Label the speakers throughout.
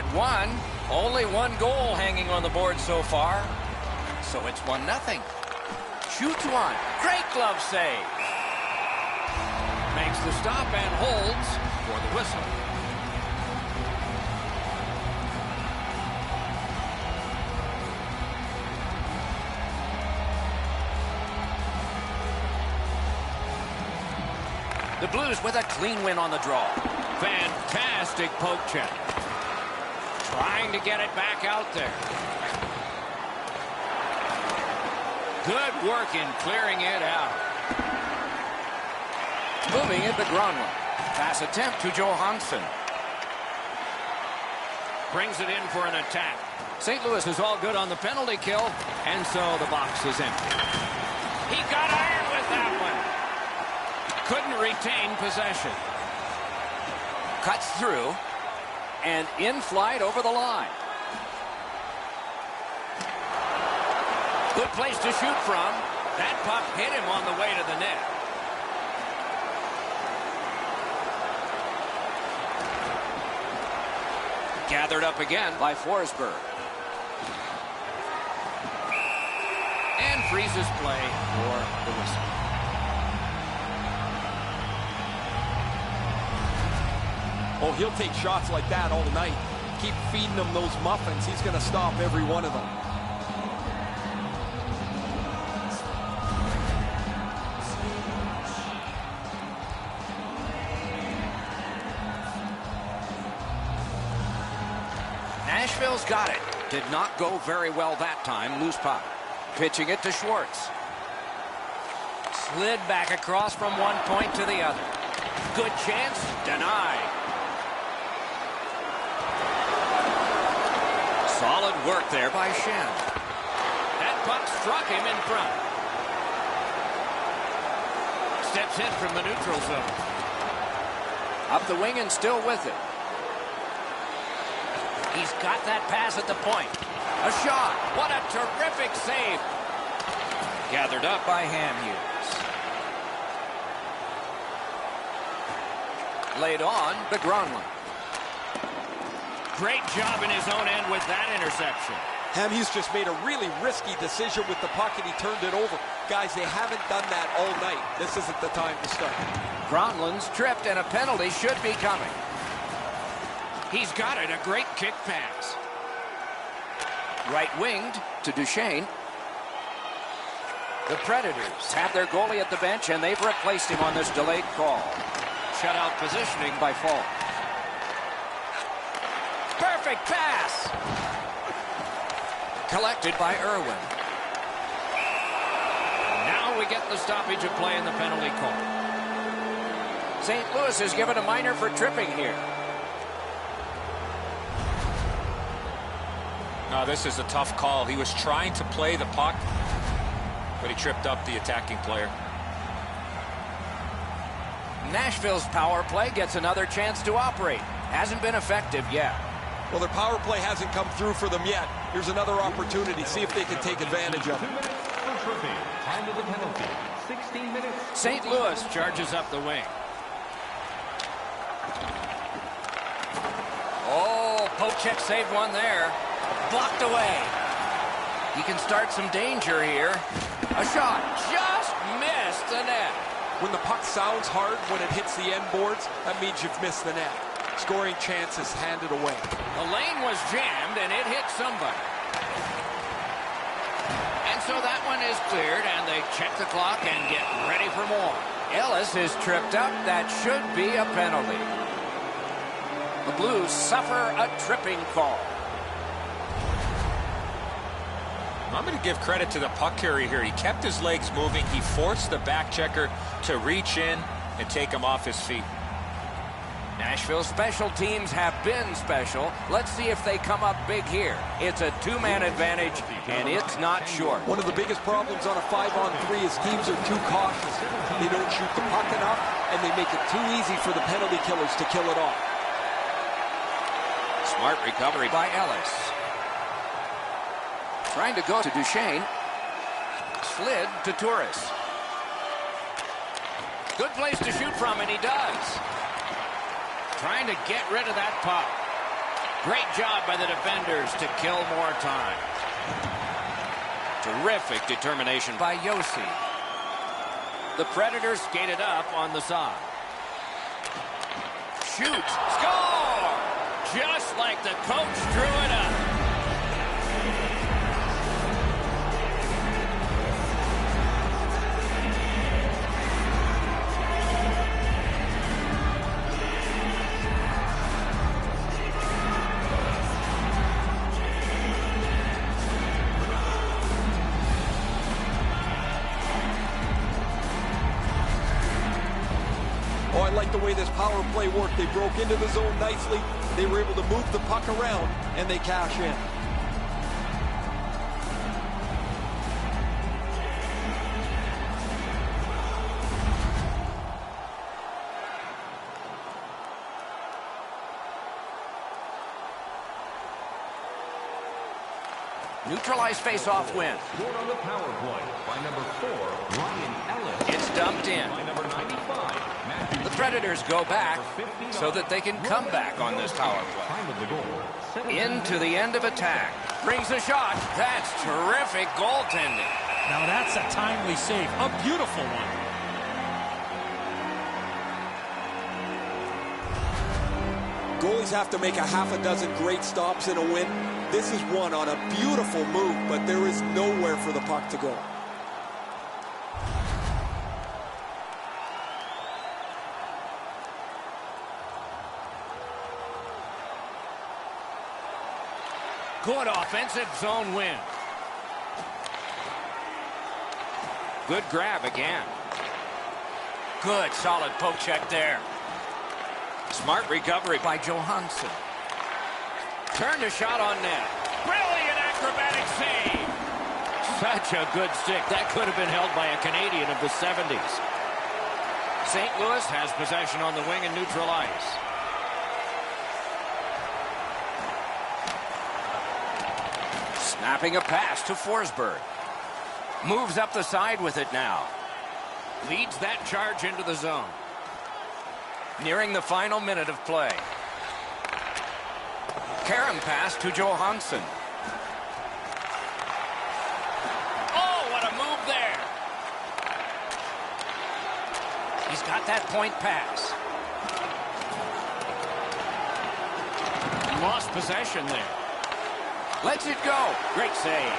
Speaker 1: Period one. Only one goal hanging on the board so far. So it's 1-0. Shoots one. Great glove save. Makes the stop and holds for the whistle. The Blues with a clean win on the draw. Fantastic poke check. Trying to get it back out there. Good work in clearing it out. Moving it to Gronlund. Pass attempt to Johansson. Brings it in for an attack. St. Louis is all good on the penalty kill, and so the box is empty. He got iron with that one. Couldn't retain possession. Cuts through, and in flight over the line. Good place to shoot from. That puck hit him on the way to the net. Gathered up again by Forsberg. And freezes play for the whistle.
Speaker 2: Oh, he'll take shots like that all night. Keep feeding him those muffins. He's going to stop every one of them.
Speaker 1: Nashville's got it. Did not go very well that time. Loose puck. Pitching it to Schwartz. Slid back across from one point to the other. Good chance. Denied. Solid work there by Shen. That puck struck him in front. Steps in from the neutral zone. Up the wing and still with it. He's got that pass at the point. A shot. What a terrific save. Gathered up by Hamhuis. Laid on to Gronlund. Great job in his own end with that interception.
Speaker 2: Hamhuis just made a really risky decision with the puck, and he turned it over. Guys, they haven't done that all night. This isn't the time to start.
Speaker 1: Gronlund's tripped, and a penalty should be coming. He's got it. A great kick pass. Right-winged to Duchesne. The Predators have their goalie at the bench, and they've replaced him on this delayed call. Shutout positioning by Fall. Perfect pass. Collected by Irwin. Now we get the stoppage of play in the penalty call. St. Louis is given a minor for tripping here.
Speaker 3: No, this is a tough call. He was trying to play the puck, but he tripped up the attacking player.
Speaker 1: Nashville's power play gets another chance to operate. Hasn't been effective yet.
Speaker 2: Well, their power play hasn't come through for them yet. Here's another opportunity. See if they can take advantage of it.
Speaker 1: St. Louis charges up the wing. Oh, poke check saved one there. Blocked away. He can start some danger here. A shot. Just missed the net.
Speaker 2: When the puck sounds hard when it hits the end boards, that means you've missed the net. Scoring chances handed away.
Speaker 1: The lane was jammed, and it hit somebody. And so that one is cleared, and they check the clock and get ready for more. Ellis is tripped up. That should be a penalty. The Blues suffer a tripping call.
Speaker 3: I'm going to give credit to the puck carrier here. He kept his legs moving. He forced the back checker to reach in and take him off his feet.
Speaker 1: Nashville special teams have been special. Let's see if they come up big here. It's a two-man advantage, and it's not short.
Speaker 2: One of the biggest problems on a 5-on-3 is teams are too cautious. They don't shoot the puck enough, and they make it too easy for the penalty killers to kill it off.
Speaker 1: Smart recovery by Ellis. Trying to go to Duchesne. Slid to Turris. Good place to shoot from, and he does. Trying to get rid of that puck. Great job by the defenders to kill more time. Terrific determination by Yossi. The Predators skated up on the side. Shoots. Score! Just like the coach drew it up.
Speaker 2: Oh, I like the way this power play worked. They broke into the zone nicely. They were able to move the puck around, and they cash in.
Speaker 1: Neutralized face-off win.
Speaker 4: Scored on the power play by number 4, Ryan Ellis.
Speaker 1: It's dumped in.
Speaker 4: By number 95, Matthew.
Speaker 1: The Predators go back so that they can come back on this power play.
Speaker 4: Time of the goal.
Speaker 1: Into the end of attack. Brings a shot. That's terrific goaltending.
Speaker 5: Now that's a timely save. A beautiful one.
Speaker 2: Goalies have to make a half a dozen great stops in a win. This is one on a beautiful move, but there is nowhere for the puck to go.
Speaker 1: Good offensive zone win. Good grab again. Good solid poke check there. Smart recovery by Johansson. Turned a shot on net. Brilliant acrobatic save. Such a good stick. That could have been held by a Canadian of the 70s. St. Louis has possession on the wing and neutral ice. Snapping a pass to Forsberg. Moves up the side with it now. Leads that charge into the zone. Nearing the final minute of play. Carom pass to Johansson. Oh, what a move there. He's got that point pass. Lost possession there. Lets it go. Great save.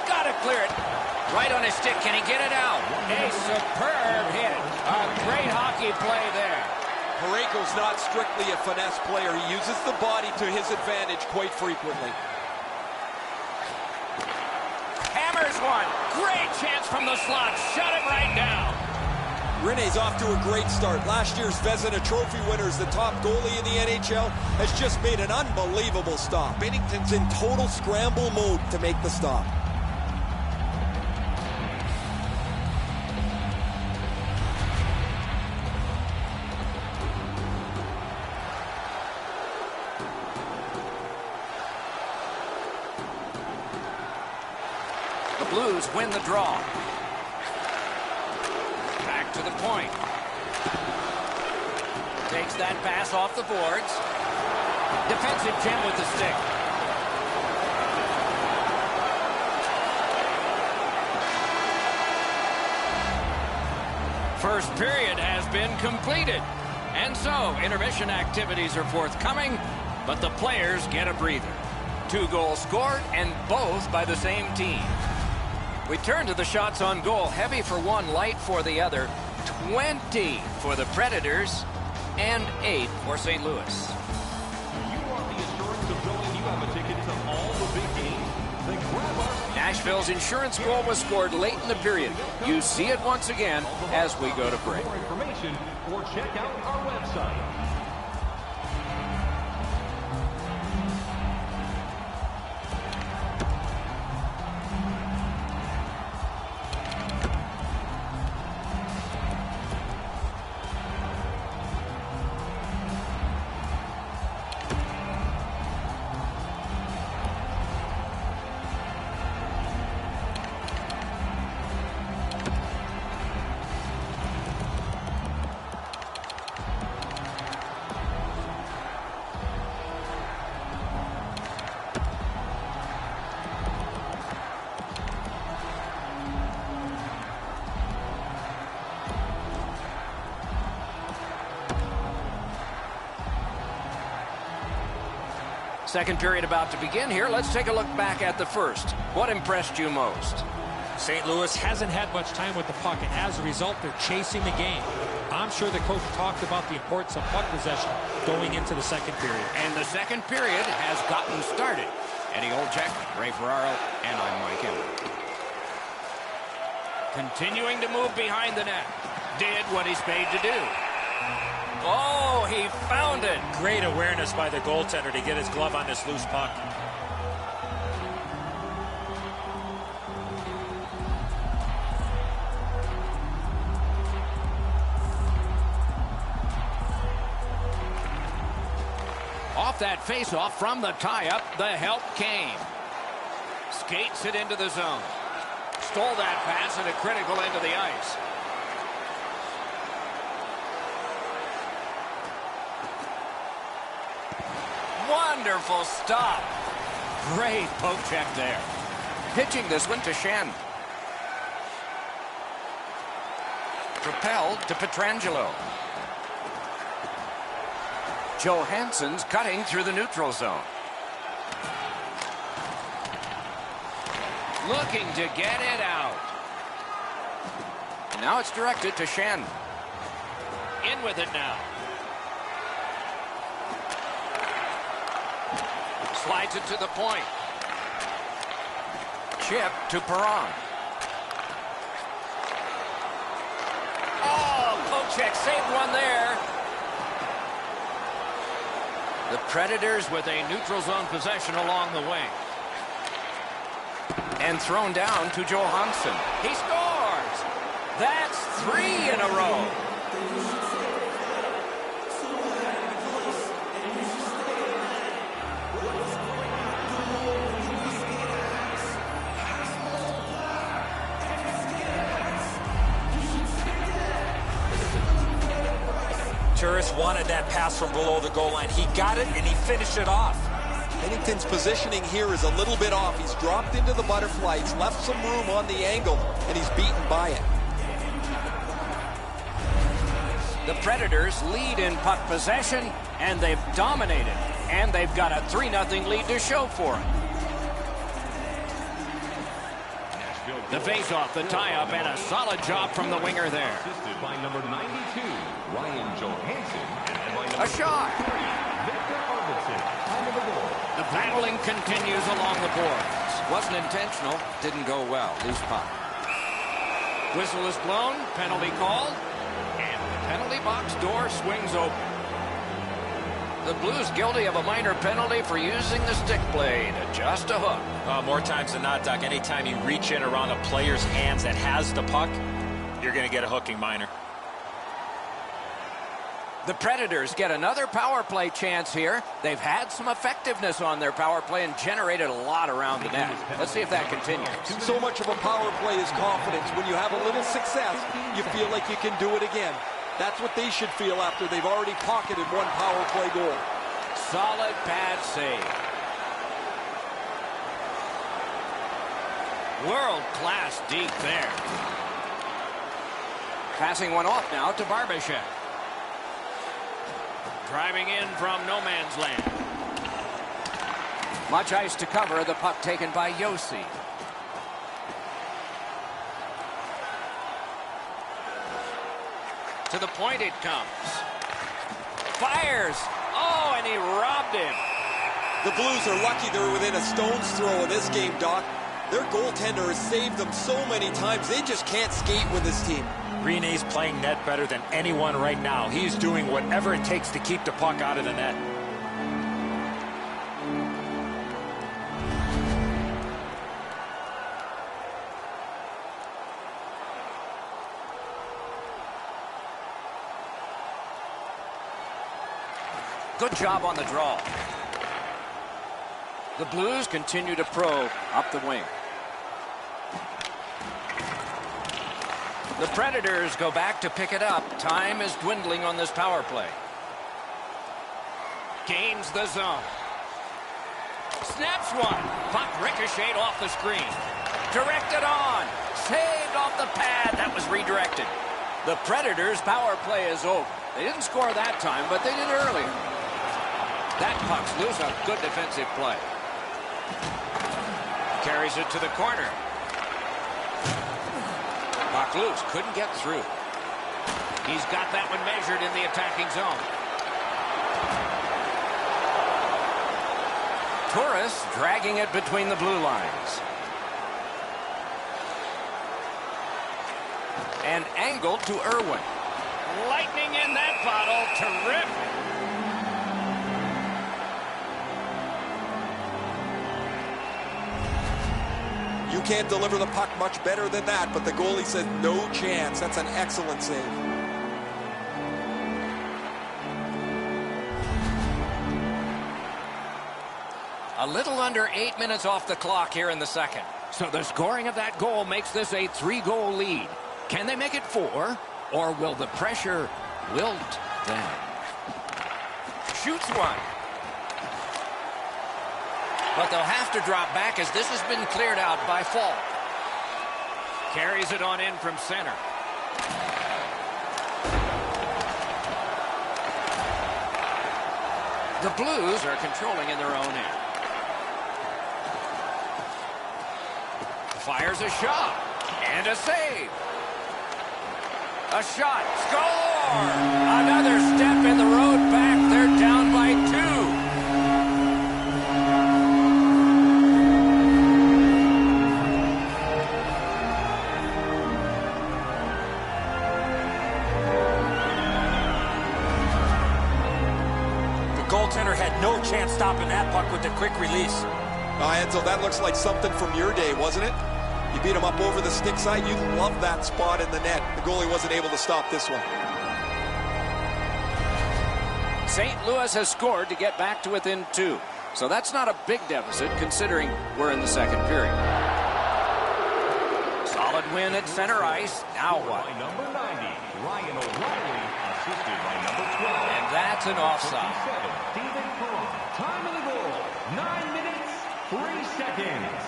Speaker 1: Got to clear it. Right on his stick. Can he get it out? A superb hit. A great hockey play there.
Speaker 2: Parayko's not strictly a finesse player. He uses the body to his advantage quite frequently.
Speaker 1: Hammers one. Great chance from the slot. Shut it right down.
Speaker 2: Rene's off to a great start. Last year's Vezina Trophy winner is the top goalie in the NHL, has just made an unbelievable stop. Binnington's in total scramble mode to make the stop.
Speaker 1: The Blues win the draw. Back to the point. Takes that pass off the boards. Defensive gem with the stick. First period has been completed. And so, intermission activities are forthcoming, but the players get a breather. 2 goals scored, and both by the same team. We turn to the shots on goal. Heavy for one, light for the other. 20 for the Predators and 8 for St. Louis.
Speaker 4: You want the assurance of knowing you have a ticket to all the big games? Then grab our...
Speaker 1: Nashville's insurance goal was scored late in the period. You see it once again as we go to break.
Speaker 4: For more information or check out our website.
Speaker 1: Second period about to begin here. Let's take a look back at the first. What impressed you most?
Speaker 5: St. Louis hasn't had much time with the puck, and as a result, they're chasing the game. I'm sure the coach talked about the importance of puck possession going into the second period.
Speaker 1: And the second period has gotten started. Eddie Olczyk, Ray Ferraro, and I'm Mike Emmer. Continuing to move behind the net. Did what he's paid to do. Oh, he found it.
Speaker 5: Great awareness by the goaltender to get his glove on this loose puck.
Speaker 1: Off that face-off from the tie-up, the help came. Skates it into the zone. Stole that pass at a critical end of the ice. Wonderful stop. Great poke check there. Pitching this one to Shen. Propelled to Pietrangelo. Johansson's cutting through the neutral zone. Looking to get it out. And now it's directed to Shen. In with it now. Slides it to the point. Chip to Perron. Oh, Pochek saved one there. The Predators with a neutral zone possession along the wing. And thrown down to Johansson. He scores! That's 3 in a row.
Speaker 2: Turris wanted that pass from below the goal line. He got it, and he finished it off. Pennington's positioning here is a little bit off. He's dropped into the butterfly. He's left some room on the angle, and he's beaten by it.
Speaker 1: The Predators lead in puck possession, and they've dominated. And they've got a 3-0 lead to show for it. The face-off, the tie-up, and a solid job from the winger there.
Speaker 4: Assisted by number 92, Ryan Johansson. And by number
Speaker 1: A shot.
Speaker 4: Victor Arvidsson. Time of the goal.
Speaker 1: The battling continues along the boards. Wasn't intentional, didn't go well. Loose puck. Whistle is blown, penalty called, and the penalty box door swings open. The Blues guilty of a minor penalty for using the stick blade. Just a hook.
Speaker 3: More times than not, Doc, anytime you reach in around a player's hands that has the puck, you're going to get a hooking minor.
Speaker 1: The Predators get another power play chance here. They've had some effectiveness on their power play and generated a lot around the net. Let's see if that continues.
Speaker 2: So much of a power play is confidence. When you have a little success, you feel like you can do it again. That's what they should feel after they've already pocketed one power play goal.
Speaker 1: Solid pad save. World-class deep there. Passing one off now to Barbashev. Driving in from no man's land. Much ice to cover. The puck taken by Yossi. To the point it comes. Fires. Oh, and he robbed him.
Speaker 2: The Blues are lucky they're within a stone's throw of this game, Doc. Their goaltender has saved them so many times. They just can't skate with this team.
Speaker 5: Rene's playing net better than anyone right now. He's doing whatever it takes to keep the puck out of the net.
Speaker 1: Good job on the draw. The Blues continue to probe up the wing. The Predators go back to pick it up. Time is dwindling on this power play. Gains the zone. Snaps one. Puck ricocheted off the screen. Directed on. Saved off the pad. That was redirected. The Predators' power play is over. They didn't score that time, but they did earlier. That puck's loose. A good defensive play. Carries it to the corner. Puck loose. Couldn't get through. He's got that one measured in the attacking zone. Torres dragging it between the blue lines. And angled to Irwin. Lightning in that bottle. Terrific.
Speaker 2: You can't deliver the puck much better than that, but the goalie says no chance. That's an excellent save.
Speaker 1: A little under 8 minutes off the clock here in the second. So the scoring of that goal makes this a 3-goal lead. Can they make it 4? Or will the pressure wilt them? Shoots one. But they'll have to drop back as this has been cleared out by Fall. Carries it on in from center. The Blues are controlling in their own end. Fires a shot. And a save. A shot. Score! Another step in the road back. They're down by 2.
Speaker 3: Goaltender had no chance stopping that puck with the quick release.
Speaker 2: Enzo, that looks like something from your day, wasn't it? You beat him up over the stick side. You love that spot in the net. The goalie wasn't able to stop this one.
Speaker 1: St. Louis has scored to get back to within 2. So that's not a big deficit considering we're in the second period. Solid win at center ice. Now what?
Speaker 4: By number 90, Ryan O'Reilly, assisted by number 12.
Speaker 1: And that's an offside.
Speaker 4: David Perron. Time of the goal, 9 minutes, 3 seconds.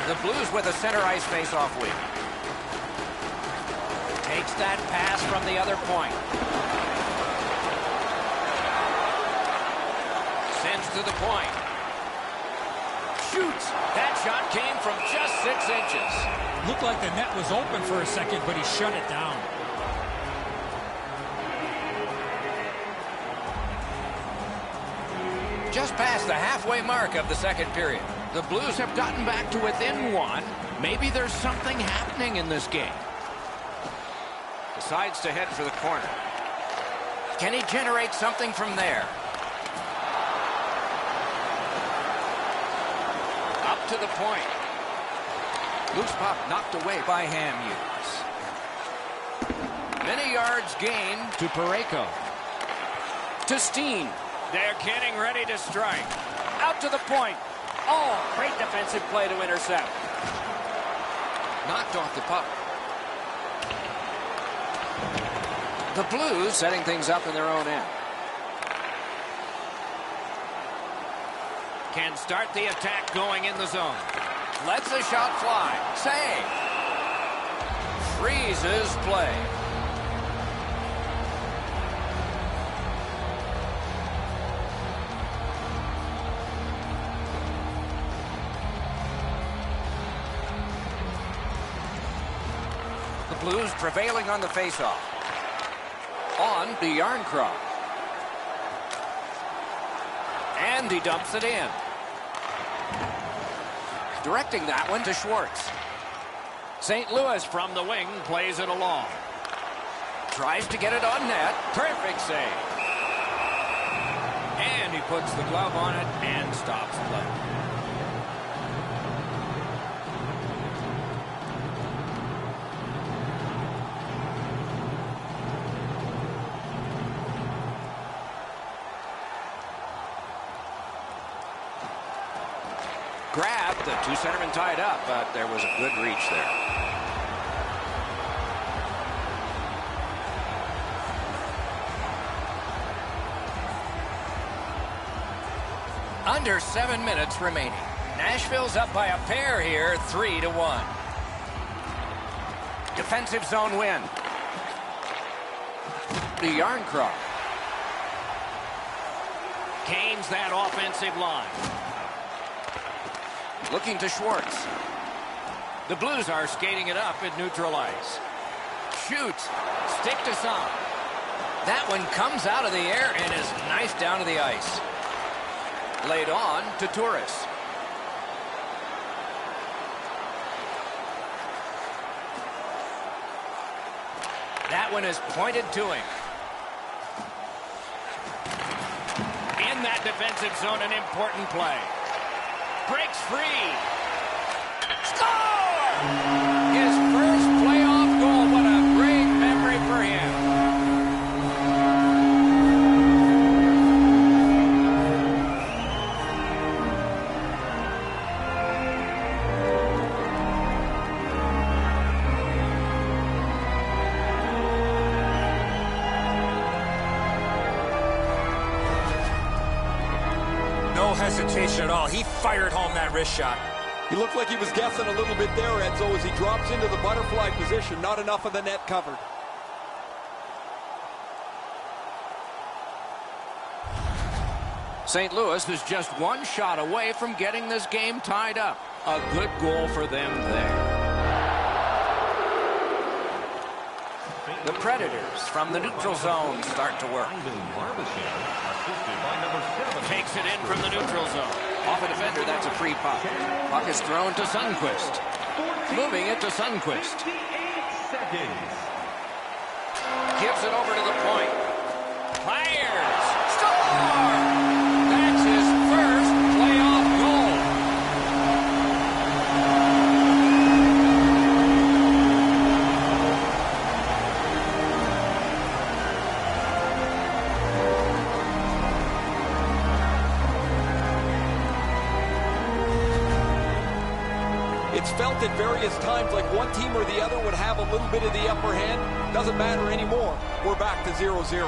Speaker 1: The Blues with a center ice face-off lead. Takes that pass from the other point. Sends to the point. Shoots. That shot came from just 6 inches.
Speaker 5: Looked like the net was open for a second, but he shut it down.
Speaker 1: Just past the halfway mark of the second period. The Blues have gotten back to within 1. Maybe there's something happening in this game. Decides to head for the corner. Can he generate something from there? Up to the point. Loose puck knocked away by Hamhuis. Many yards gained to Parayko. To Steen. They're getting ready to strike. Out to the point. Oh, great defensive play to intercept. Knocked off the puck. The Blues setting things up in their own end. Can start the attack going in the zone. Lets the shot fly. Save. Freezes play. The Blues prevailing on the faceoff. On to Yarncroft. And he dumps it in. Directing that one to Schwartz. St. Louis from the wing plays it along. Tries to get it on net. Perfect save. And he puts the glove on it and stops play. Grabbed, the two centermen tied up, but there was a good reach there. Under 7 minutes remaining. Nashville's up by a pair here, 3-1. Defensive zone win. To Yarncroft. Gains that offensive line. Looking to Schwartz. The Blues are skating it up at neutral ice. Shoots. Stick to some. That one comes out of the air and is knifed down to the ice. Laid on to Turris. That one is pointed to him. In that defensive zone, an important play. Breaks free. Score! His first playoff goal. What a great memory for him.
Speaker 3: No hesitation at all. He fired home that wrist shot.
Speaker 2: He looked like he was guessing a little bit there, Enzo, as he drops into the butterfly position. Not enough of the net covered.
Speaker 1: St. Louis is just one shot away from getting this game tied up. A good goal for them there. The Predators from the neutral zone start to work. Takes it in from the neutral zone. Off a defender, that's a free puck. Puck is thrown to Sundqvist. Moving it to Sundqvist. Gives it over to the point. Fires! Score! That's his first playoff goal.
Speaker 2: It's felt at various times like one team or the other would have a little bit of the upper hand. Doesn't matter anymore. We're back to 0-0.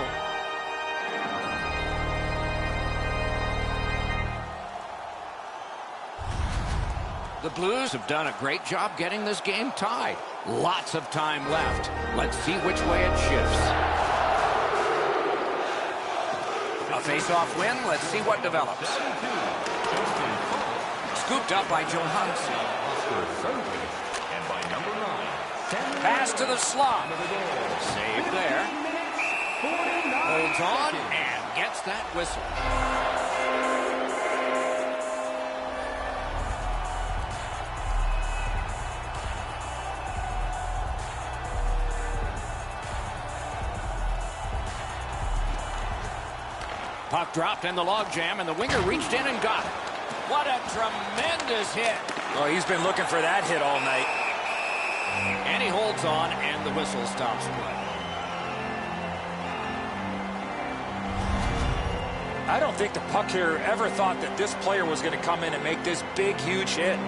Speaker 1: The Blues have done a great job getting this game tied. Lots of time left. Let's see which way it shifts. A face-off win. Let's see what develops. Scooped up by Johansson. Pass to the slot. Save there. Holds on and gets that whistle. Puck dropped in the logjam, and the winger reached in and got it. What a tremendous hit.
Speaker 3: Oh, he's been looking for that hit all night.
Speaker 1: And he holds on, and the whistle stops play.
Speaker 3: I don't think the puck here ever thought that this player was going to come in and make this big, huge hit.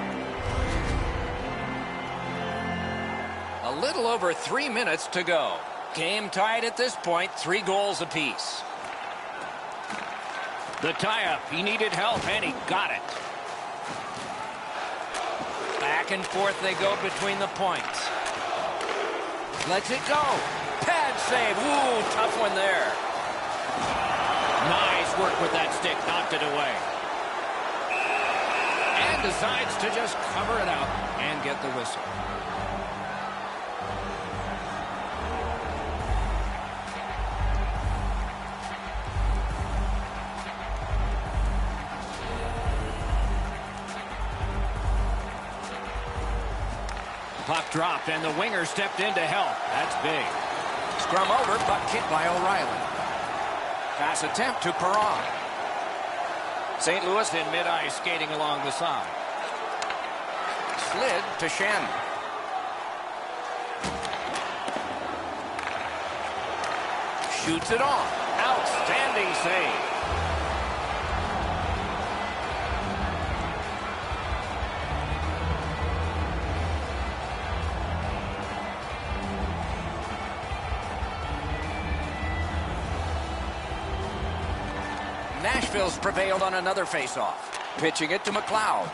Speaker 1: A little over 3 minutes to go. Game tied at this point, 3 goals apiece. The tie-up, he needed help, and he got it. Back and forth they go between the points. Lets it go. Pad save. Ooh, tough one there. Nice work with that stick. Knocked it away. And decides to just cover it out and get the whistle. Puck dropped, and the winger stepped in to help. That's big. Scrum over, but kicked by O'Reilly. Pass attempt to Perron. St. Louis in mid-ice skating along the side. Slid to Shen. Shoots it on. Outstanding save. Nashville's prevailed on another faceoff. Pitching it to McLeod.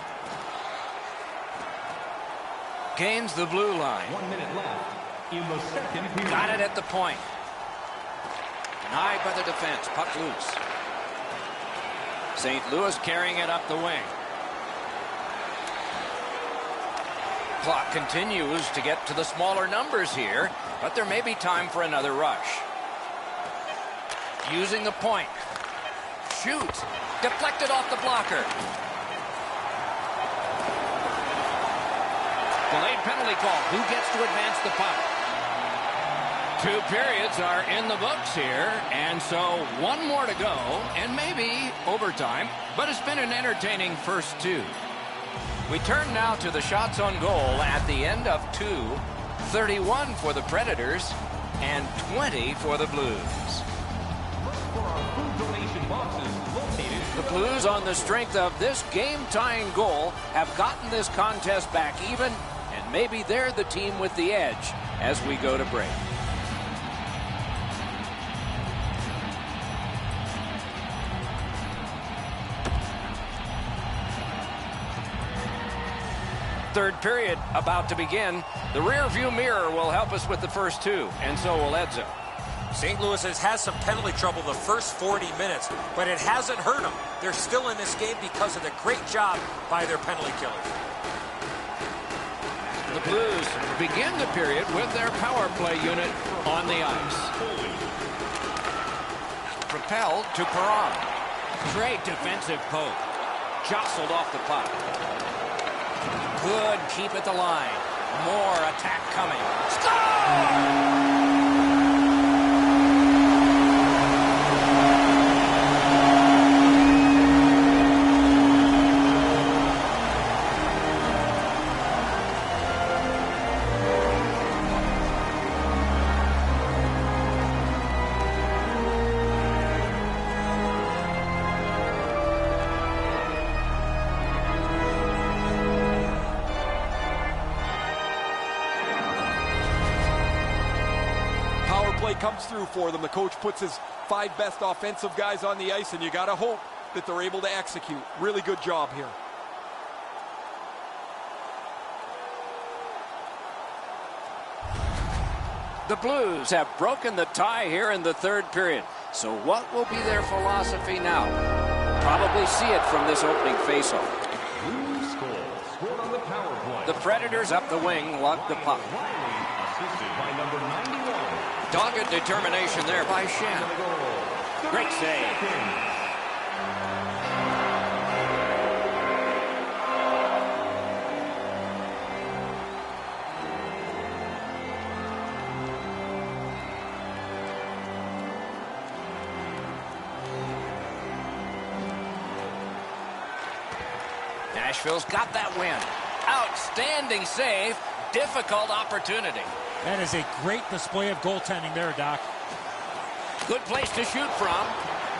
Speaker 1: Gains the blue line.
Speaker 4: 1 minute left in the second period.
Speaker 1: Got it at the point. Denied by the defense. Puck loose. St. Louis carrying it up the wing. Clock continues to get to the smaller numbers here, but there may be time for another rush. Using the point. Shoots. Deflected off the blocker. Delayed penalty call. Who gets to advance the puck? 2 periods are in the books here, and so 1 more to go, and maybe overtime, but it's been an entertaining first 2. We turn now to the shots on goal at the end of 2. 31 for the Predators and 20 for the Blues.
Speaker 4: For our food donation boxes located.
Speaker 1: The Blues, on the strength of this game-tying goal, have gotten this contest back even, and maybe they're the team with the edge as we go to break. Third period about to begin. The rear view mirror will help us with the first 2, and so will Edzo.
Speaker 3: St. Louis has had some penalty trouble the first 40 minutes, but it hasn't hurt them. They're still in this game because of the great job by their penalty killers.
Speaker 1: The Blues begin the period with their power play unit on the ice. Propelled to Perron. Great defensive poke. Jostled off the puck. Good keep at the line. More attack coming. Score!
Speaker 2: Comes through for them. The coach puts his 5 best offensive guys on the ice, and you got to hope that they're able to execute. Really good job here.
Speaker 1: The Blues have broken the tie here in the third period. So what will be their philosophy now? Probably see it from this opening faceoff.
Speaker 4: Blues scored on the power play.
Speaker 1: The Predators up the wing lug the puck.
Speaker 4: Assisted by number 91.
Speaker 1: Dogged determination there by Shen. Great save. Nashville's got that win. Outstanding save. Difficult opportunity.
Speaker 5: That is a great display of goaltending there, Doc.
Speaker 1: Good place to shoot from.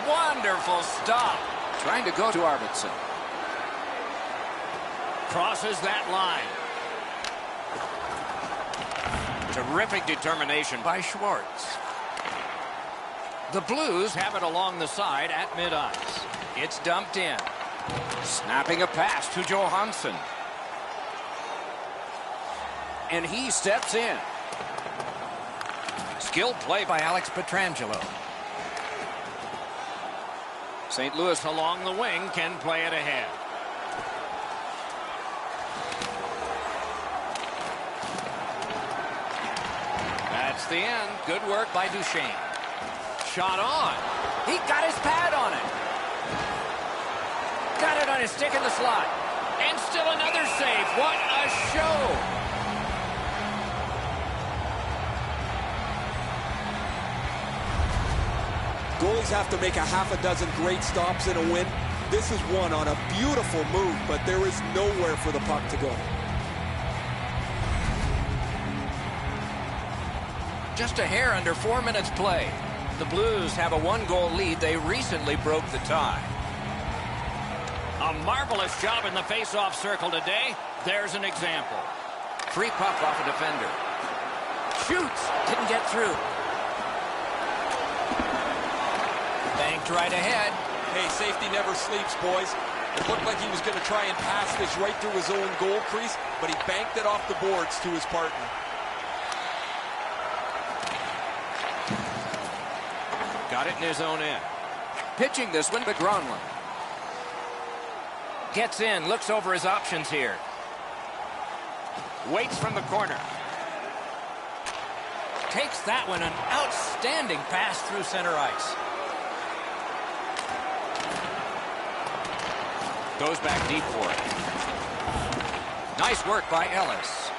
Speaker 1: Wonderful stop. Trying to go to Arvidsson. Crosses that line. Terrific determination by Schwartz. The Blues have it along the side at mid-ice. It's dumped in. Snapping a pass to Johansson. And he steps in. Skilled play by Alex Pietrangelo. St. Louis along the wing can play it ahead. That's the end. Good work by Duchesne. Shot on. He got his pad on it. Got it on his stick in the slot. And still another save. What a show.
Speaker 2: Goalies have to make a half a dozen great stops in a win. This is one on a beautiful move, but there is nowhere for the puck to go.
Speaker 1: Just a hair under 4 minutes play. The Blues have a 1-goal lead. They recently broke the tie. A marvelous job in the face-off circle today. There's an example. Free puck off a defender. Shoots. Didn't get through. Banked right ahead.
Speaker 2: Hey, safety never sleeps, boys. It looked like he was going to try and pass this right through his own goal crease, but he banked it off the boards to his partner.
Speaker 1: Got it in his own end. Pitching this one to Gronlund. Gets in, looks over his options here. Waits from the corner. Takes that one, an outstanding pass through center ice. Goes back deep for it. Nice work by Ellis.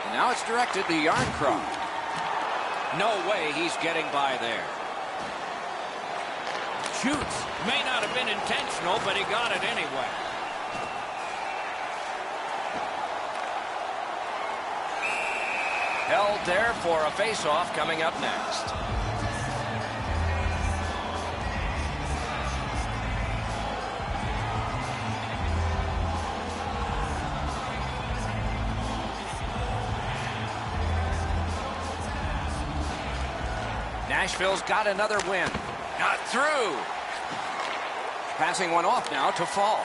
Speaker 1: And now it's directed to Yarncroft. No way he's getting by there. Shoots. May not have been intentional, but he got it anyway. Held there for a face-off coming up next. Nashville's got another win. Not through. Passing one off now to Fall.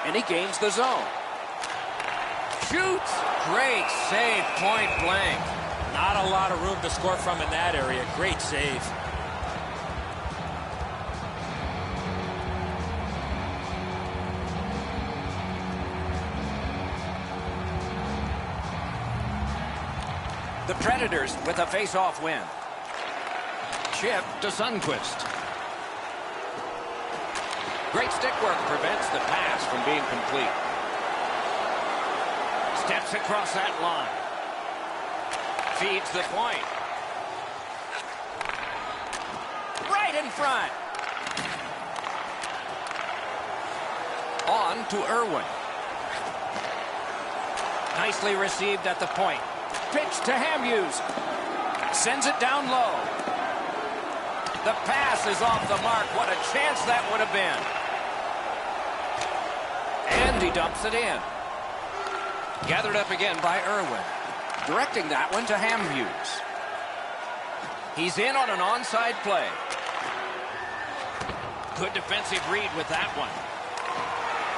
Speaker 1: And he gains the zone. Shoots. Great save, point blank.
Speaker 5: Not a lot of room to score from in that area. Great save.
Speaker 1: The Predators with a face-off win. Chip to Sundqvist. Great stick work prevents the pass from being complete. Steps across that line. Feeds the point. Right in front. On to Irwin. Nicely received at the point. Pitch to Hamhuis. Sends it down low. The pass is off the mark. What a chance that would have been. And he dumps it in. Gathered up again by Irwin. Directing that one to Hamhuis. He's in on an onside play. Good defensive read with that one.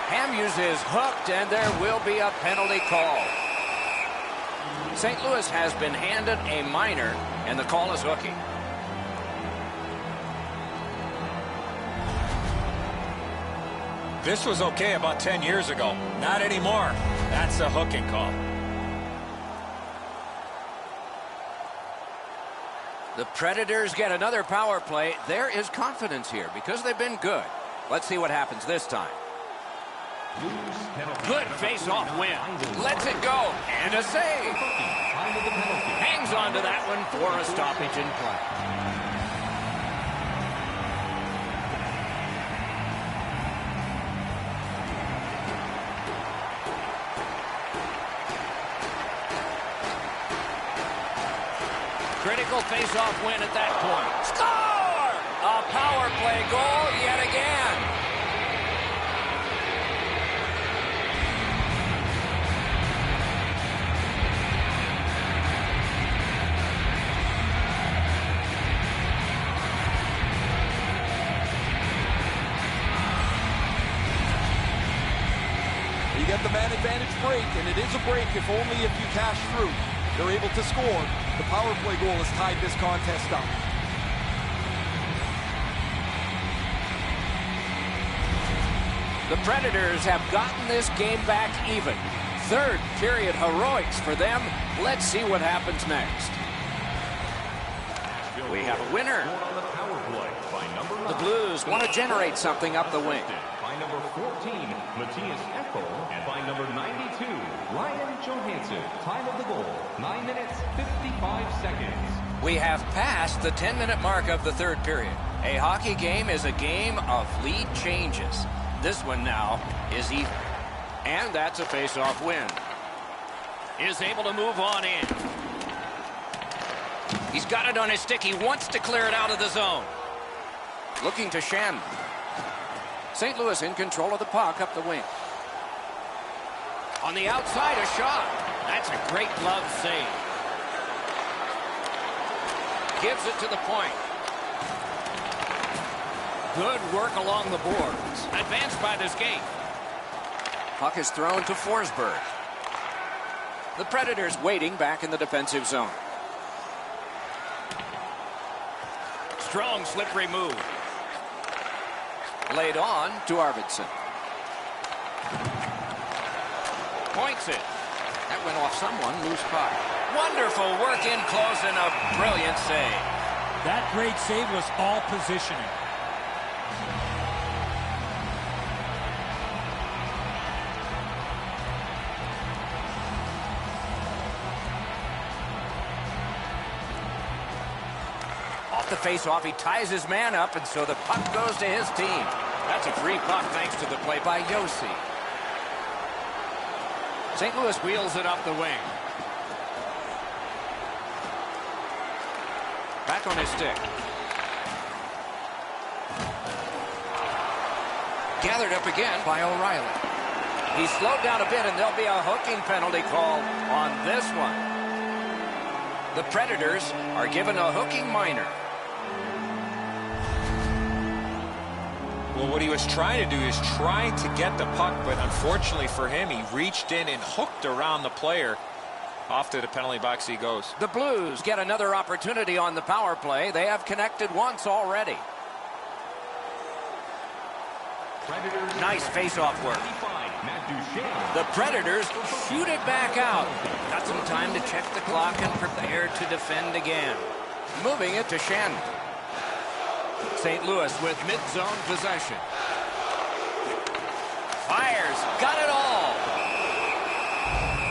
Speaker 1: Hamhuis is hooked, and there will be a penalty call. St. Louis has been handed a minor, and the call is hooking.
Speaker 3: This was okay about 10 years ago. Not anymore. That's a hooking call.
Speaker 1: The Predators get another power play. There is confidence here because they've been good. Let's see what happens this time. Good face-off win. Lets it go. And a save. Hangs on to that one for a stoppage in play. Critical face-off win at that point. Score! A power play goal yet again.
Speaker 2: You get the man advantage break, and it is a break if only if you cash through. They're able to score. The power play goal has tied this contest up.
Speaker 1: The Predators have gotten this game back even. Third period heroics for them. Let's see what happens next. We have a winner. The Blues want to generate something up the wing.
Speaker 4: By number 14, Matthias Ethel, and by number 92, Ryan Johansson. Time of the goal, 9 minutes, 55 seconds.
Speaker 1: We have passed the 10-minute mark of the third period. A hockey game is a game of lead changes. This one now is even. And that's a face-off win. Is able to move on in. He's got it on his stick. He wants to clear it out of the zone. Looking to Shannon. St. Louis in control of the puck up the wing. On the outside, a shot. That's a great glove save. Gives it to the point. Good work along the boards. Advanced by the skate. Puck is thrown to Forsberg. The Predators waiting back in the defensive zone. Strong slippery move. Laid on to Arvidsson. Points it. That went off someone. Loose puck. Wonderful work in close and a brilliant save.
Speaker 5: That great save was all positioning.
Speaker 1: Off the face-off, he ties his man up, and so the puck goes to his team. That's a free puck thanks to the play by Yossi. St. Louis wheels it up the wing. Back on his stick. Gathered up again by O'Reilly. He's slowed down a bit, and there'll be a hooking penalty call on this one. The Predators are given a hooking minor.
Speaker 3: Well, what he was trying to do is trying to get the puck, but unfortunately for him, he reached in and hooked around the player. Off to the penalty box he goes.
Speaker 1: The Blues get another opportunity on the power play. They have connected once already. Nice face-off work. The Predators shoot it back out. Got some time to check the clock and prepare to defend again. Moving it to Shannon. St. Louis with mid-zone possession. Fires. Got it all.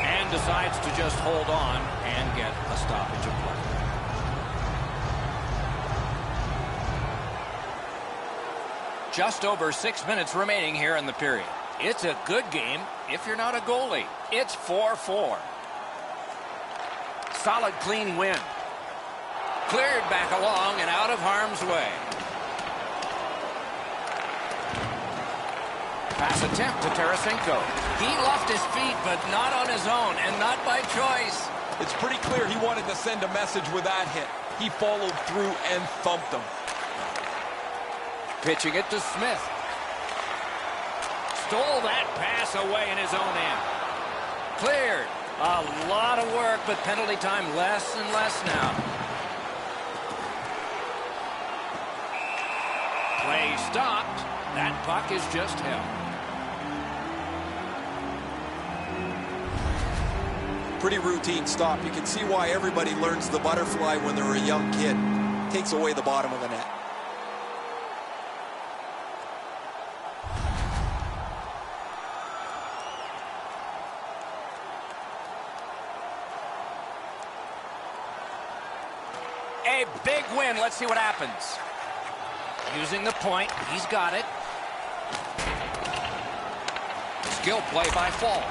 Speaker 1: And decides to just hold on and get a stoppage of play. Just over 6 minutes remaining here in the period. It's a good game if you're not a goalie. It's 4-4. Solid, clean win. Cleared back along and out of harm's way. Pass attempt to Tarasenko. He left his feet, but not on his own, and not by choice.
Speaker 2: It's pretty clear he wanted to send a message with that hit. He followed through and thumped him.
Speaker 1: Pitching it to Smith. Stole that pass away in his own end. Cleared. A lot of work, but penalty time less and less now. Play stopped. That puck is just held.
Speaker 2: Pretty routine stop. You can see why everybody learns the butterfly when they're a young kid. Takes away the bottom of the net.
Speaker 1: A big win. Let's see what happens. Using the point. He's got it. Skill play by Fall.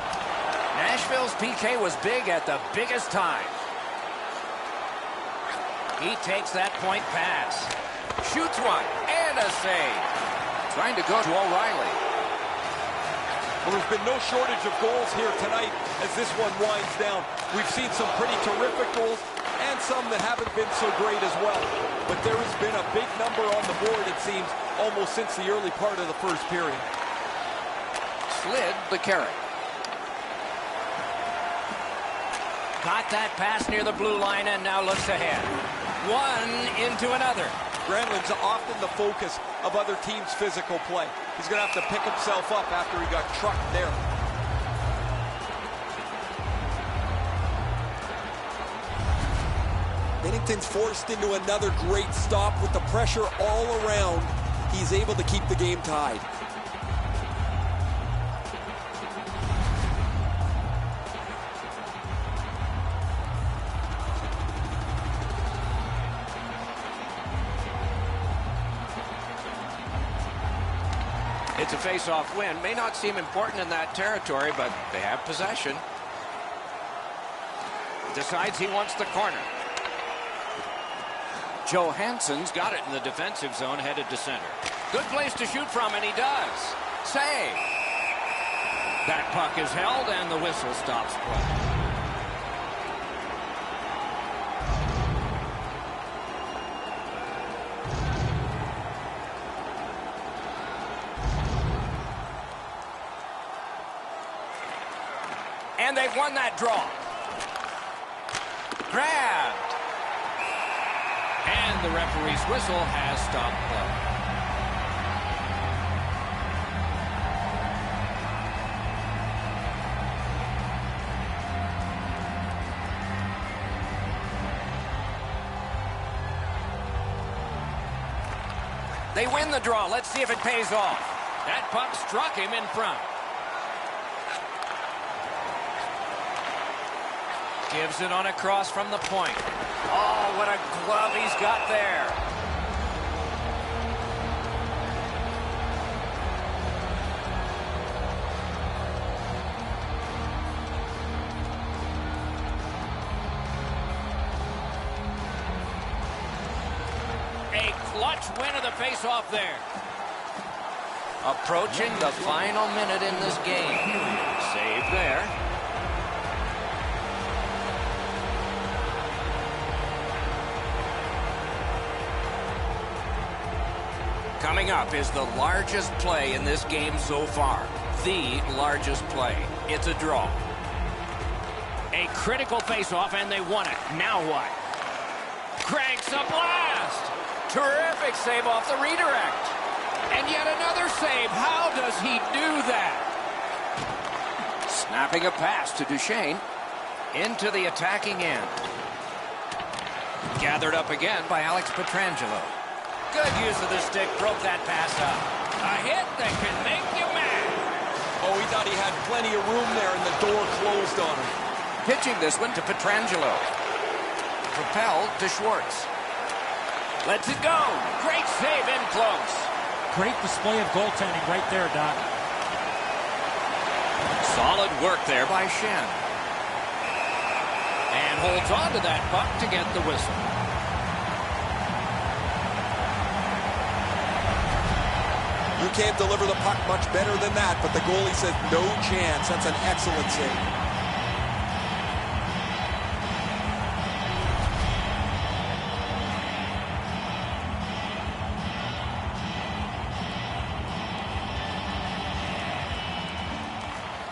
Speaker 1: Nashville's PK was big at the biggest time. He takes that point pass. Shoots one. And a save. Trying to go to O'Reilly.
Speaker 2: Well, there's been no shortage of goals here tonight as this one winds down. We've seen some pretty terrific goals and some that haven't been so great as well. But there has been a big number on the board, it seems, almost since the early part of the first period.
Speaker 1: Slid the carry. Got that pass near the blue line and now looks ahead. One into another.
Speaker 2: Granlund's often the focus of other teams' physical play. He's going to have to pick himself up after he got trucked there. Bennington's forced into another great stop with the pressure all around. He's able to keep the game tied.
Speaker 1: It's a face-off win. May not seem important in that territory, but they have possession. Decides he wants the corner. Johansson's got it in the defensive zone, headed to center. Good place to shoot from, and he does. Save. That puck is held, and the whistle stops play. And they've won that draw. Grabbed. And the referee's whistle has stopped play. They win the draw. Let's see if it pays off. That puck struck him in front. Gives it on a cross from the point. Oh, what a glove he's got there. A clutch win of the face-off there. Approaching the final minute in this game. Save there. Coming up is the largest play in this game so far. The largest play. It's a draw. A critical face-off, and they won it. Now what? Cranks a blast! Terrific save off the redirect. And yet another save. How does he do that? Snapping a pass to Duchesne. Into the attacking end. Gathered up again by Alex Pietrangelo. Good use of the stick. Broke that pass up. A hit that can make you mad.
Speaker 2: Oh, he thought he had plenty of room there, and the door closed on him.
Speaker 1: Pitching this one to Pietrangelo. Propelled to Schwartz. Lets it go. Great save in close.
Speaker 5: Great display of goaltending right there, Doc.
Speaker 1: Solid work there by Shen. And holds on to that puck to get the whistle.
Speaker 2: You can't deliver the puck much better than that, but the goalie says no chance. That's an excellent save.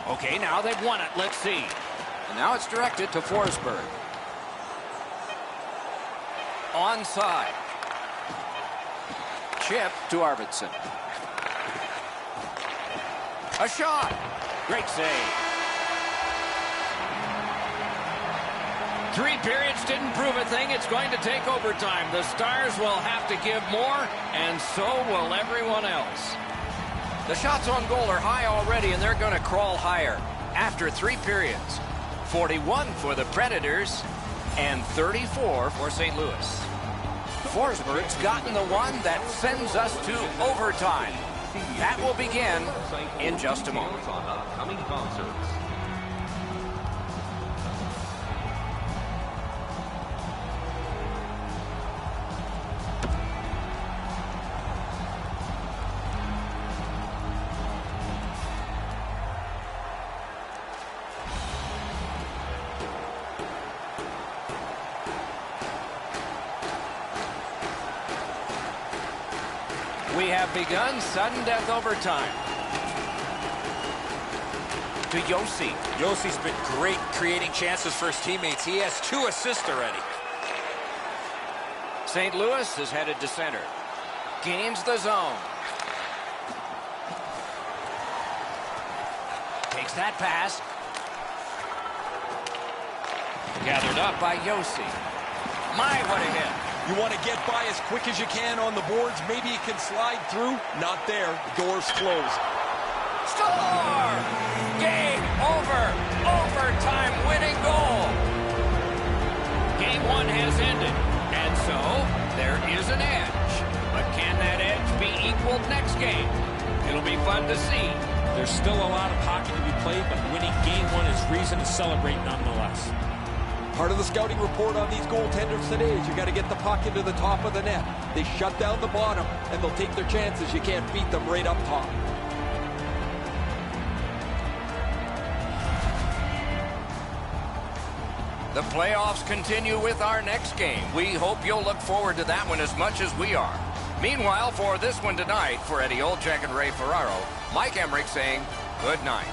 Speaker 1: Okay, now they've won it. Let's see. And now it's directed to Forsberg. Onside. Chip to Arvidsson. A shot. Great save. 3 periods didn't prove a thing. It's going to take overtime. The Stars will have to give more, and so will everyone else. The shots on goal are high already, and they're going to crawl higher after 3 periods. 41 for the Predators and 34 for St. Louis. Forsberg's gotten the one that sends us to overtime. That will begin in just a moment.
Speaker 4: On upcoming concerts.
Speaker 1: We have begun sudden death overtime. To Yossi.
Speaker 3: Yossi's been great creating chances for his teammates. He has 2 assists already.
Speaker 1: St. Louis is headed to center. Gains the zone. Takes that pass. Gathered up by Yossi. My, what a hit.
Speaker 2: You want to get by as quick as you can on the boards. Maybe you can slide through. Not there. Doors closed.
Speaker 1: Score! Game over. Overtime winning goal. Game 1 has ended. And so, there is an edge. But can that edge be equaled next game? It'll be fun to see.
Speaker 5: There's still a lot of hockey to be played, but winning Game 1 is reason to celebrate nonetheless.
Speaker 2: Part of the scouting report on these goaltenders today is you got to get the puck into the top of the net. They shut down the bottom, and they'll take their chances. You can't beat them right up top.
Speaker 1: The playoffs continue with our next game. We hope you'll look forward to that one as much as we are. Meanwhile, for this one tonight, for Eddie Olczyk and Ray Ferraro, Mike Emmerich saying good night.